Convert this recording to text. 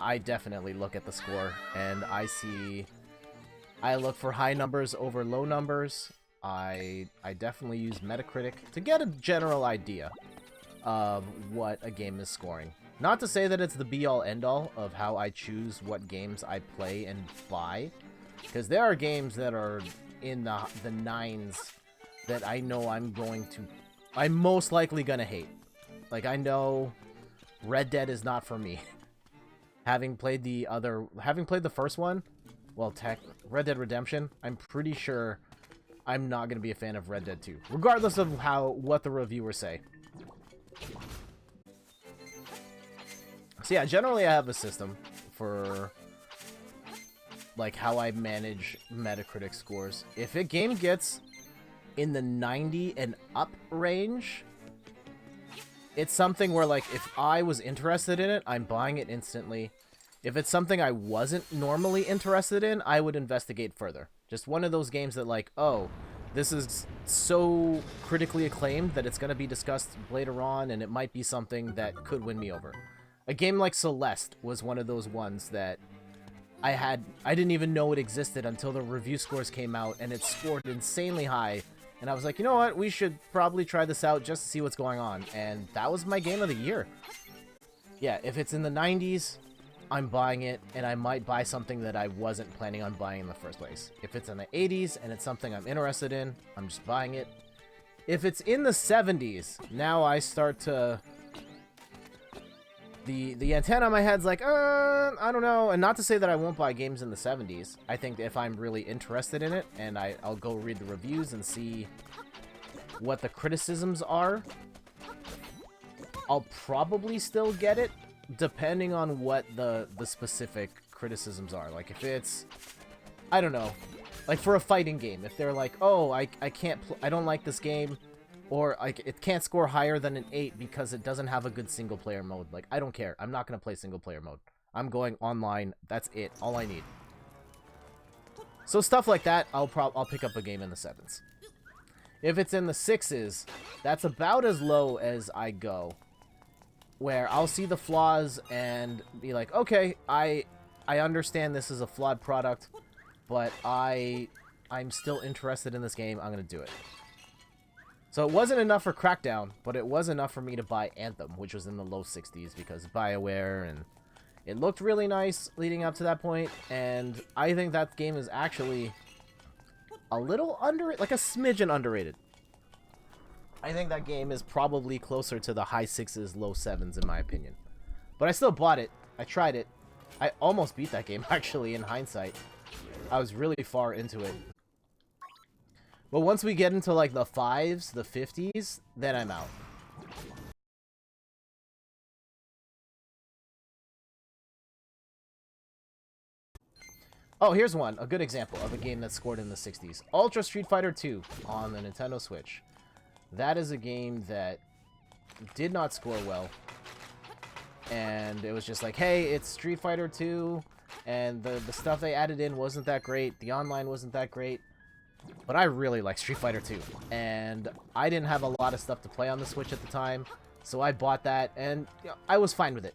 I definitely look at the score, and I look for high numbers over low numbers. I definitely use Metacritic to get a general idea of what a game is scoring. Not to say that it's the be-all, end-all of how I choose what games I play and buy, because there are games that are in the 9s that I know I'm most likely gonna hate. Like, I know Red Dead is not for me. Having played the first one, well, Red Dead Redemption, I'm pretty sure I'm not gonna be a fan of Red Dead 2, regardless of what the reviewers say. So yeah, generally I have a system for like how I manage Metacritic scores. If a game gets in the 90 and up range, it's something where, like, if I was interested in it, I'm buying it instantly. If it's something I wasn't normally interested in, I would investigate further. Just one of those games that, like, oh, this is so critically acclaimed that it's going to be discussed later on, and it might be something that could win me over. A game like Celeste was one of those ones that I didn't even know it existed until the review scores came out, and it scored insanely high. And I was like, you know what, we should probably try this out just to see what's going on. And that was my game of the year. Yeah, if it's in the 90s, I'm buying it, and I might buy something that I wasn't planning on buying in the first place. If it's in the 80s and it's something I'm interested in, I'm just buying it. If it's in the 70s, now I start to... The antenna on my head's like, I don't know. And not to say that I won't buy games in the 70s. I think if I'm really interested in it, and I'll go read the reviews and see what the criticisms are, I'll probably still get it, depending on what the specific criticisms are. Like, if it's, I don't know, like for a fighting game, if they're like, oh, I don't like this game, or like it can't score higher than an 8 because it doesn't have a good single player mode. Like, I don't care. I'm not gonna play single player mode. I'm going online. That's it. All I need. So stuff like that, I'll pick up a game in the 7s. If it's in the 6s, that's about as low as I go, where I'll see the flaws and be like, okay, I understand this is a flawed product, but I'm still interested in this game. I'm gonna do it. So it wasn't enough for Crackdown, but it was enough for me to buy Anthem, which was in the low 60s because BioWare, and it looked really nice leading up to that point, and I think that game is actually a little underrated, like a smidgen underrated. I think that game is probably closer to the high 6s, low 7s in my opinion. But I still bought it. I tried it. I almost beat that game, actually, in hindsight. I was really far into it. But once we get into, like, the 5s, the 50s, then I'm out. Oh, here's one. A good example of a game that scored in the 60s. Ultra Street Fighter 2 on the Nintendo Switch. That is a game that did not score well. And it was just like, hey, it's Street Fighter 2, and the stuff they added in wasn't that great. The online wasn't that great. But I really like Street Fighter 2, and I didn't have a lot of stuff to play on the Switch at the time, so I bought that, and you know, I was fine with it.